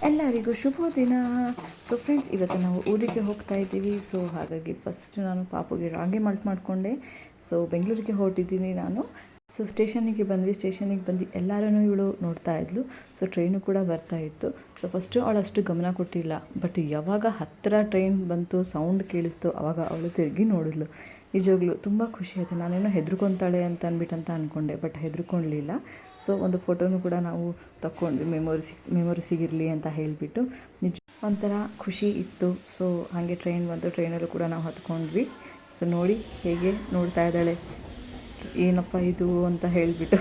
ಎಲ್ಲರಿಗೂ ಶುಭ ದಿನ. So friends, ಇವತ್ತು ನಾವು ಊರಿಗೆ ಹೋಗ್ತಾ ಇದ್ದೀವಿ. ಸೊ ಹಾಗಾಗಿ ಫಸ್ಟ್ ನಾನು ಪಾಪುಗೆ ರಾಗಿ ಮಾಲ್ಟ್ ಮಾಡಿಕೊಂಡೆ. ಸೊ ಬೆಂಗಳೂರಿಗೆ ಹೊರಟಿದ್ದೀನಿ ನಾನು. ಸೊ ಸ್ಟೇಷನಿಗೆ ಬಂದು ಎಲ್ಲರೂ ಇವಳು ನೋಡ್ತಾ ಇದ್ಲು. ಸೊ ಟ್ರೈನು ಕೂಡ ಬರ್ತಾ ಇತ್ತು. ಸೊ ಫಸ್ಟು ಅವಳು ಅಷ್ಟು ಗಮನ ಕೊಟ್ಟಿಲ್ಲ. ಬಟ್ ಯಾವಾಗ ಹತ್ತಿರ ಟ್ರೈನ್ ಬಂತು, ಸೌಂಡ್ ಕೇಳಿಸ್ತು, ಆವಾಗ ಅವಳು ತಿರುಗಿ ನೋಡಿದ್ಲು. ನಿಜವಾಗ್ಲೂ ತುಂಬ ಖುಷಿ ಆಯಿತು. ನಾನೇನೋ ಹೆದರ್ಕೊತಾಳೆ ಅಂತ ಅಂದ್ಕೊಂಡೆ, ಬಟ್ ಹೆದರ್ಕೊಳ್ಳಲಿಲ್ಲ. ಸೊ ಒಂದು ಫೋಟೋನು ಕೂಡ ನಾವು ತಗೊಂಡ್ವಿ, ಮೆಮೊರಿಸಿಗಿರಲಿ ಅಂತ ಹೇಳಿಬಿಟ್ಟು. ನಿಜ ಒಂಥರ ಖುಷಿ ಇತ್ತು. ಸೊ ಹಾಗೆ ಟ್ರೈನ್ ಬಂತು, ಟ್ರೈನಲ್ಲೂ ಕೂಡ ನಾವು ಹತ್ಕೊಂಡ್ವಿ. ಸೊ ನೋಡಿ ಹೇಗೆ ನೋಡ್ತಾ ಇದ್ದಾಳೆ, ಏನಪ್ಪ ಇದು ಅಂತ ಹೇಳಿಬಿಟ್ಟು.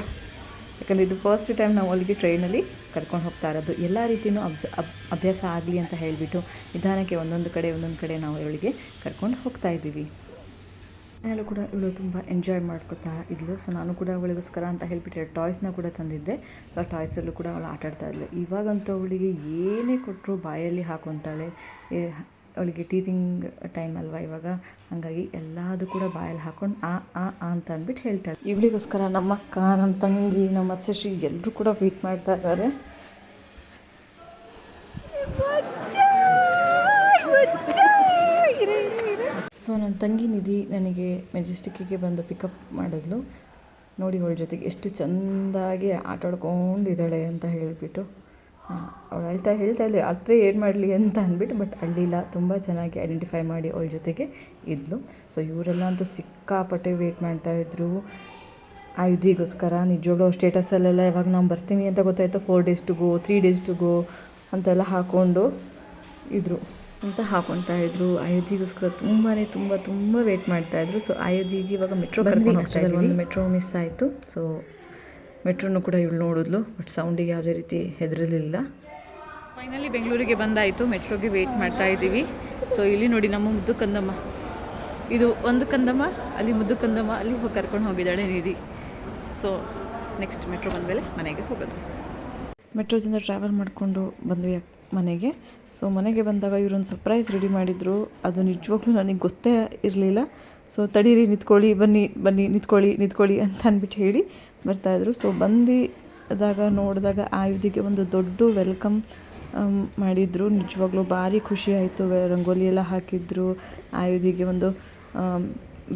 ಯಾಕಂದರೆ ಇದು ಫಸ್ಟ್ ಟೈಮ್ ನಾವು ಅಲ್ಲಿಗೆ ಟ್ರೈನಲ್ಲಿ ಕರ್ಕೊಂಡು ಹೋಗ್ತಾ ಇರೋದು. ಎಲ್ಲ ರೀತಿಯೂ ಅಭ್ಯಾಸ ಆಗಲಿ ಅಂತ ಹೇಳಿಬಿಟ್ಟು ನಿಧಾನಕ್ಕೆ ಒಂದೊಂದು ಕಡೆ ನಾವು ಇವಳಿಗೆ ಕರ್ಕೊಂಡು ಹೋಗ್ತಾ ಇದ್ದೀವಿ. ಮನೆಯಲ್ಲೂ ಕೂಡ ಇವಳು ತುಂಬ ಎಂಜಾಯ್ ಮಾಡ್ಕೊತಾ ಇದ್ಲು. ಸೊ ನಾನು ಕೂಡ ಅವಳಿಗೋಸ್ಕರ ಅಂತ ಹೇಳಿಬಿಟ್ಟು ಟಾಯ್ಸ್ನ ಕೂಡ ತಂದಿದ್ದೆ. ಸೊ ಆ ಟಾಯ್ಸಲ್ಲೂ ಕೂಡ ಅವಳು ಆಟಾಡ್ತಾ ಇದ್ಲು. ಇವಾಗಂತೂ ಅವಳಿಗೆ ಏನೇ ಕೊಟ್ಟರು ಬಾಯಲ್ಲಿ ಹಾಕೊತಾಳೆ. ಅವಳಿಗೆ ಟೀಚಿಂಗ್ ಟೈಮ್ ಅಲ್ವಾ ಇವಾಗ, ಹಾಗಾಗಿ ಎಲ್ಲದೂ ಕೂಡ ಬಾಯಲ್ಲಿ ಹಾಕೊಂಡು ಆ ಅಂತ ಅಂದ್ಬಿಟ್ಟು ಹೇಳ್ತಾಳೆ. ಇವಳಿಗೋಸ್ಕರ ನಮ್ಮ ಅಕ್ಕ, ನಮ್ಮ ತಂಗಿ, ನಮ್ಮ ಅತ್ಸಶ್ರೀ ಎಲ್ಲರೂ ಕೂಡ ವೇಟ್ ಮಾಡ್ತಾ ಇದ್ದಾರೆ. ಸೊ ನನ್ನ ತಂಗಿ ನಿಧಿ ನನಗೆ ಮೆಜೆಸ್ಟಿಕ್ಕಿಗೆ ಬಂದು ಪಿಕಪ್ ಮಾಡಿದ್ಲು. ನೋಡಿ ಅವಳ ಜೊತೆಗೆ ಎಷ್ಟು ಚೆಂದಾಗಿ ಆಟಾಡ್ಕೊಂಡಿದ್ದಾಳೆ ಅಂತ ಹೇಳಿಬಿಟ್ಟು. ಅವಳು ಹೇಳ್ತಾ ಇದ್ದೆ ಹತ್ರ ಏನು ಮಾಡಲಿ ಅಂತ ಅಂದ್ಬಿಟ್ಟು, ಬಟ್ ಅಳ್ಳಿಲ್ಲ. ತುಂಬ ಚೆನ್ನಾಗಿ ಐಡೆಂಟಿಫೈ ಮಾಡಿ ಅವಳ ಜೊತೆಗೆ ಇದ್ಲು. ಸೊ ಇವರೆಲ್ಲ ಅಂತೂ ಸಿಕ್ಕಾಪಟ್ಟೆ ವೇಟ್ ಮಾಡ್ತಾಯಿದ್ರು ಆಯುಧಿಗೋಸ್ಕರ. ನಿಜವಾಗ್ಲೂ ಸ್ಟೇಟಸಲ್ಲೆಲ್ಲ ಯಾವಾಗ ನಾವು ಬರ್ತೀನಿ ಅಂತ ಗೊತ್ತಾಯಿತು, 4 days to go, 3 days to go ಅಂತೆಲ್ಲ ಹಾಕ್ಕೊಂಡು ಇದ್ರು ಅಂತ ಹಾಕೊತಾಯಿದ್ರು. ಆಯುಧಿಗೋಸ್ಕರ ತುಂಬ ವೇಟ್ ಮಾಡ್ತಾಯಿದ್ರು. ಸೊ ಆಯುಧಿಗೆ ಇವಾಗ ಮೆಟ್ರೋ ಕರ್ಕೊಂಡು ಹೋಗ್ತಾ ಇದ್ದೀವಿ. ಒಂದು ಮೆಟ್ರೋ ಮಿಸ್ ಆಯಿತು. ಸೊ ಮೆಟ್ರೋನು ಕೂಡ ಇವಳು ನೋಡಿದ್ಲು, ಬಟ್ ಸೌಂಡಿಗೆ ಯಾವುದೇ ರೀತಿ ಹೆದರಲಿಲ್ಲ. ಫೈನಲಿ ಬೆಂಗಳೂರಿಗೆ ಬಂದಾಯಿತು. ಮೆಟ್ರೋಗೆ ವೇಟ್ ಮಾಡ್ತಾ ಇದ್ದೀವಿ. ಸೊ ಇಲ್ಲಿ ನೋಡಿ ನಮ್ಮ ಮುದ್ದು ಕಂದಮ್ಮ, ಇದು ಒಂದು ಕಂದಮ್ಮ, ಅಲ್ಲಿ ಮುದ್ದು ಕಂದಮ್ಮ, ಅಲ್ಲಿ ಹೋಗಿ ಕರ್ಕೊಂಡು ಹೋಗಿದ್ದಾಳೆ ನಿಧಿ. ಸೊ ನೆಕ್ಸ್ಟ್ ಮೆಟ್ರೋ ಬಂದಮೇಲೆ ಮನೆಗೆ ಹೋಗೋದು. ಮೆಟ್ರೋದಿಂದ ಟ್ರಾವೆಲ್ ಮಾಡಿಕೊಂಡು ಬಂದ್ವಿ ಮನೆಗೆ. ಸೊ ಮನೆಗೆ ಬಂದಾಗ ಇವರೊಂದು ಸರ್ಪ್ರೈಸ್ ರೆಡಿ ಮಾಡಿದರು. ಅದು ನಿಜವಾಗ್ಲೂ ನನಗೆ ಗೊತ್ತೇ ಇರಲಿಲ್ಲ. ಸೊ ತಡೀರಿ, ನಿಂತ್ಕೊಳ್ಳಿ, ಬನ್ನಿ ನಿಂತ್ಕೊಳ್ಳಿ ಅಂತ ಅಂದ್ಬಿಟ್ಟು ಹೇಳಿ ಬರ್ತಾಯಿದ್ರು. ಸೊ ನೋಡಿದಾಗ ಆಯುಧಿಗೆ ಒಂದು ದೊಡ್ಡ ವೆಲ್ಕಮ್ ಮಾಡಿದರು. ನಿಜವಾಗ್ಲೂ ಭಾರಿ ಖುಷಿ ಆಯಿತು. ರಂಗೋಲಿ ಎಲ್ಲ ಹಾಕಿದ್ರು. ಆಯುಧಿಗೆ ಒಂದು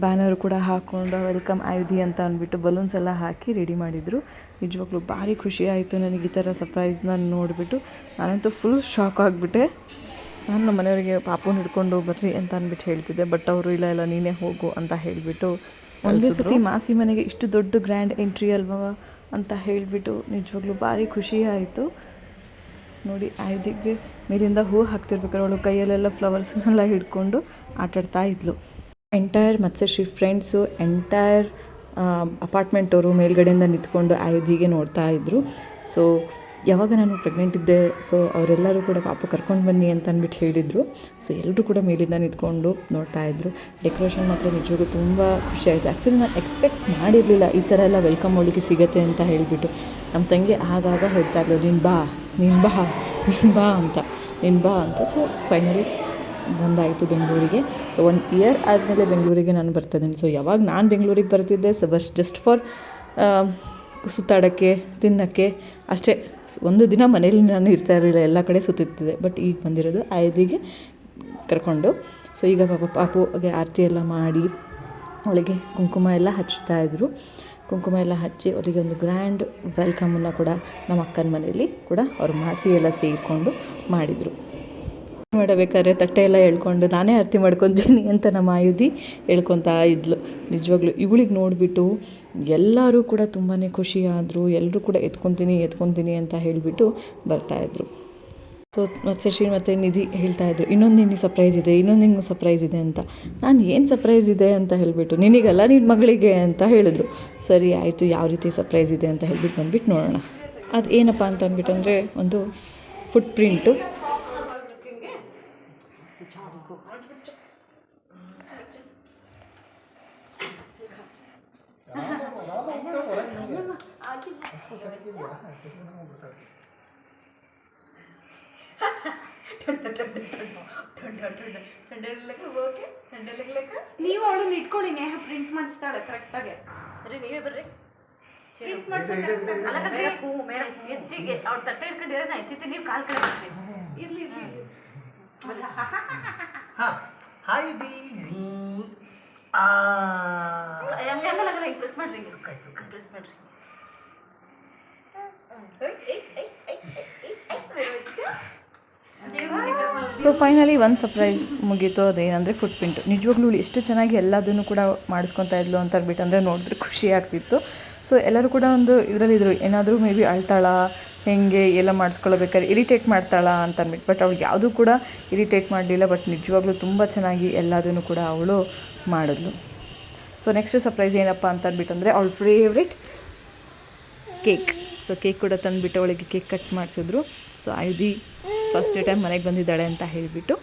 ಬ್ಯಾನರ್ ಕೂಡ ಹಾಕ್ಕೊಂಡು ವೆಲ್ಕಮ್ ಆಯುಧಿ ಅಂತ ಅಂದ್ಬಿಟ್ಟು ಬಲೂನ್ಸ್ ಎಲ್ಲ ಹಾಕಿ ರೆಡಿ ಮಾಡಿದರು. ನಿಜವಾಗ್ಲೂ ಭಾರಿ ಖುಷಿ ಆಯಿತು ನನಗೆ ಈ ಥರ ಸರ್ಪ್ರೈಸ್ನ ನೋಡಿಬಿಟ್ಟು. ನಾನಂತೂ ಫುಲ್ ಶಾಕ್ ಆಗಿಬಿಟ್ಟೆ. ನಾನು ನಮ್ಮ ಮನೆಯವರಿಗೆ ಪಾಪುನ ಹಿಡ್ಕೊಂಡು ಬರ್ರಿ ಅಂತ ಅಂದ್ಬಿಟ್ಟು ಹೇಳ್ತಿದ್ದೆ, ಬಟ್ ಅವರು ಇಲ್ಲ ನೀನೇ ಹೋಗು ಅಂತ ಹೇಳಿಬಿಟ್ಟು ಒಂದೇ ಸತಿ ಮಾಸಿ ಮನೆಗೆ ಇಷ್ಟು ದೊಡ್ಡ ಗ್ರ್ಯಾಂಡ್ ಎಂಟ್ರಿ ಅಲ್ವಾ ಅಂತ ಹೇಳಿಬಿಟ್ಟು ನಿಜವಾಗ್ಲೂ ಭಾರಿ ಖುಷಿ ಆಯಿತು. ನೋಡಿ ಆಯುಧಿಗೆ ಮೇಲಿಂದ ಹೂ ಹಾಕ್ತಿರ್ಬೇಕಾದ್ರೆ ಅವಳು ಕೈಯಲ್ಲೆಲ್ಲ ಫ್ಲವರ್ಸ್ನೆಲ್ಲ ಹಿಡ್ಕೊಂಡು ಆಟಾಡ್ತಾ ಇದ್ಲು. ಎಂಟೈರ್ ಮತ್ಸಶ್ರೀ ಫ್ರೆಂಡ್ಸು, ಎಂಟೈರ್ ಅಪಾರ್ಟ್ಮೆಂಟವರು ಮೇಲ್ಗಡೆಯಿಂದ ನಿಂತ್ಕೊಂಡು ಆಯುಧಿಗೆ ನೋಡ್ತಾ ಇದ್ದರು. ಸೊ ಯಾವಾಗ ನಾನು ಪ್ರೆಗ್ನೆಂಟ್ ಇದ್ದೆ, ಸೊ ಅವರೆಲ್ಲರೂ ಕೂಡ ಪಾಪು ಕರ್ಕೊಂಡು ಬನ್ನಿ ಅಂತ ಅಂದ್ಬಿಟ್ಟು ಹೇಳಿದರು. ಸೊ ಎಲ್ಲರೂ ಕೂಡ ಮೇಲಿಂದ ನಿಂತ್ಕೊಂಡು ನೋಡ್ತಾಯಿದ್ರು. ಡೆಕೋರೇಷನ್ ಮಾತ್ರ ನಿಜವಾಗೂ ತುಂಬ ಖುಷಿ ಆಯಿತು. ಆ್ಯಕ್ಚುಲಿ ನಾನು ಎಕ್ಸ್ಪೆಕ್ಟ್ ಮಾಡಿರಲಿಲ್ಲ ಈ ಥರ ಎಲ್ಲ ವೆಲ್ಕಮ್ ಅವಳಿಗೆ ಸಿಗುತ್ತೆ ಅಂತ ಹೇಳಿಬಿಟ್ಟು. ನಮ್ಮ ತಂಗಿ ಆಗಾಗ ಹೇಳ್ತಾ ಇದ್ಲು, ನೀನು ಬಾ ಅಂತ. ಸೊ ಫೈನಲಿ ಬಂದಾಯಿತು ಬೆಂಗಳೂರಿಗೆ. ಸೊ 1 year ಆದಮೇಲೆ ಬೆಂಗಳೂರಿಗೆ ನಾನು ಬರ್ತಾಯಿದ್ದೀನಿ. ಸೊ ಯಾವಾಗ ನಾನು ಬೆಂಗಳೂರಿಗೆ ಬರ್ತಿದ್ದೆ, ಸೊ ಜಸ್ಟ್ ಫಾರ್ ಸುತ್ತಾಡೋಕ್ಕೆ, ತಿನ್ನೋಕ್ಕೆ ಅಷ್ಟೇ. ಒಂದು ದಿನ ಮನೇಲಿ ನಾನು ಇರ್ತಾ ಇರಲಿಲ್ಲ, ಎಲ್ಲ ಕಡೆ ಸುತ್ತಿರ್ತಿದ್ದೆ. ಬಟ್ ಈಗ ಬಂದಿರೋದು ಆಯುಧಿಗೆ ಕರ್ಕೊಂಡು. ಸೊ ಈಗ ಪಾಪುಗೆ ಆರತಿ ಎಲ್ಲ ಮಾಡಿ ಅವಳಿಗೆ ಕುಂಕುಮ ಎಲ್ಲ ಹಚ್ತಾಯಿದ್ರು. ಕುಂಕುಮ ಎಲ್ಲ ಹಚ್ಚಿ ಅವರಿಗೆ ಒಂದು ಗ್ರ್ಯಾಂಡ್ ವೆಲ್ಕಮನ್ನು ಕೂಡ ನಮ್ಮ ಅಕ್ಕನ ಮನೆಯಲ್ಲಿ ಕೂಡ ಅವ್ರ ಮಾಸಿ ಎಲ್ಲ ಸೇರಿಕೊಂಡು ಮಾಡಿದರು. ಮಾಡಬೇಕಾದ್ರೆ ತಟ್ಟೆ ಎಲ್ಲ ಹೇಳ್ಕೊಂಡು ನಾನೇ ಆರತಿ ಮಾಡ್ಕೊತೀನಿ ಅಂತ ನಮ್ಮ ಆಯುಧಿ ಹೇಳ್ಕೊತಾ ಇದ್ಲು. ನಿಜವಾಗ್ಲೂ ಇವಳಿಗೆ ನೋಡಿಬಿಟ್ಟು ಎಲ್ಲರೂ ಕೂಡ ತುಂಬಾ ಖುಷಿಯಾದರು. ಎಲ್ಲರೂ ಕೂಡ ಎತ್ಕೊತೀನಿ ಅಂತ ಹೇಳಿಬಿಟ್ಟು ಬರ್ತಾಯಿದ್ರು. ಸೊ ಮತ್ಸಶ್ರೀ ಮತ್ತು ನಿಧಿ ಹೇಳ್ತಾಯಿದ್ರು, ಇನ್ನೊಂದು ಸರ್ಪ್ರೈಸ್ ಇದೆ ಅಂತ. ನಾನು ಏನು ಸರ್ಪ್ರೈಸ್ ಇದೆ ಅಂತ ಹೇಳಿಬಿಟ್ಟು, ನಿನಗಲ್ಲ ನಿನ್ನ ಮಗಳಿಗೆ ಅಂತ ಹೇಳಿದ್ರು. ಸರಿ ಆಯಿತು, ಯಾವ ರೀತಿ ಸರ್ಪ್ರೈಸ್ ಇದೆ ಅಂತ ಹೇಳ್ಬಿಟ್ಟು ಬಂದುಬಿಟ್ಟು ನೋಡೋಣ. ಅದು ಏನಪ್ಪ ಅಂತ ಅಂದ್ಬಿಟ್ಟು ಅಂದರೆ ಒಂದು ಫುಟ್ ಪ್ರಿಂಟು. ನೀವು ಅವಳನ್ನ ಇಟ್ಕೊಳ್ಳಿ, ನೇಹ ಪ್ರಿಂಟ್ ಮಾಡಿಸ್ತಾಳೆ ಕರೆಕ್ಟಾಗಿ. ಸರಿ ನೀವೇ ಬರ್ರಿ. ಪ್ರಿಂಟ್ ಮಾಡಿಸ್ತಾಳೆ. ಎತ್ತಿಗೆ ಅವ್ರ ತಟ್ಟೆ ಇಟ್ಕೊಂಡಿರೋದು ಎತ್ತಿತ್ತು, ನೀವು ಕಾಲ್ ಕಡೆ ಇರ್ಲಿ ಇರ್ಲಿ. ಹಾಯ್ ದೀಸಿ ಹಂಗಲ್ಲ ಇಂಪ್ರೆಸ್ ಮಾಡ್ರಿ. ಇಂಪ್ರೆಸ್ ಮಾಡ್ರಿ. ಸೊ ಫೈನಲಿ ಒಂದು ಸರ್ಪ್ರೈಸ್ ಮುಗೀತು. ಅದೇನಂದರೆ ಫುಟ್ ಪ್ರಿಂಟ್. ನಿಜವಾಗ್ಲೂ ಎಷ್ಟು ಚೆನ್ನಾಗಿ ಎಲ್ಲದನ್ನು ಕೂಡ ಮಾಡಿಸ್ಕೊತಾ ಇದ್ಲು ಅಂತ ಅಂದ್ಬಿಟ್ಟು ಅಂದರೆ ನೋಡಿದ್ರೆ ಖುಷಿ ಆಗ್ತಿತ್ತು. ಸೊ ಎಲ್ಲರೂ ಕೂಡ ಒಂದು ಇದರಲ್ಲಿದ್ದರು, ಏನಾದರೂ ಮೇ ಬಿ ಅಳ್ತಾಳ ಹೆಂಗೆ ಎಲ್ಲ ಮಾಡಿಸ್ಕೊಳ್ಬೇಕಾದ್ರೆ ಇರಿಟೇಟ್ ಮಾಡ್ತಾಳ ಅಂತ ಅಂದ್ಬಿಟ್ಟು. ಬಟ್ ಅವಳು ಯಾವುದೂ ಕೂಡ ಇರಿಟೇಟ್ ಮಾಡಲಿಲ್ಲ. ಬಟ್ ನಿಜವಾಗ್ಲೂ ತುಂಬ ಚೆನ್ನಾಗಿ ಎಲ್ಲದನ್ನು ಕೂಡ ಅವಳು ಮಾಡಿದ್ಲು. ಸೊ ನೆಕ್ಸ್ಟ್ ಸರ್ಪ್ರೈಸ್ ಏನಪ್ಪ ಅಂತ ಅಂದ್ಬಿಟ್ಟು ಅಂದರೆ ಅವಳ ಫೇವ್ರೆಟ್ ಕೇಕ್. ಸೊ ಕೇಕ್ ಕೂಡ ತಂದುಬಿಟ್ಟು ಅವಳಿಗೆ ಕೇಕ್ ಕಟ್ ಮಾಡಿಸಿದ್ರು. ಸೊ ಐದಿ ಫಸ್ಟ್ ಟೈಮ್ ಮನೆಗೆ ಬಂದಿದ್ದಾಳೆ ಅಂತ ಹೇಳಿಬಿಟ್ಟು.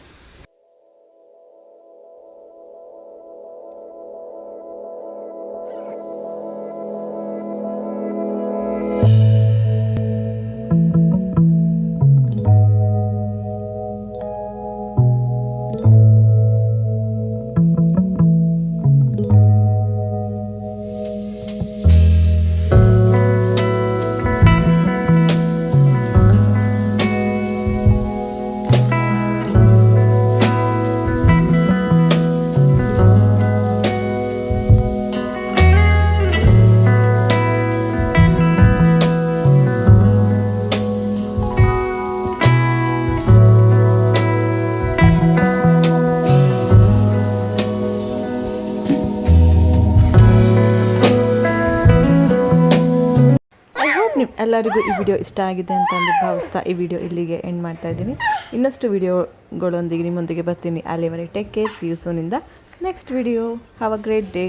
ಎಲ್ಲರಿಗೂ ಈ ವಿಡಿಯೋ ಇಷ್ಟ ಆಗಿದೆ ಅಂತ ಭಾವಿಸ್ತಾ ಈ ವಿಡಿಯೋ ಇಲ್ಲಿಗೆ ಎಂಡ್ ಮಾಡ್ತಾ ಇದ್ದೀನಿ. ಇನ್ನಷ್ಟು ವಿಡಿಯೋಗಳೊಂದಿಗೆ ನಿಮ್ಮೊಂದಿಗೆ ಬರ್ತೀನಿ. ಅಲ್ಲಿವರೆಗೆ take care. See you soon in the next video. Have a great day.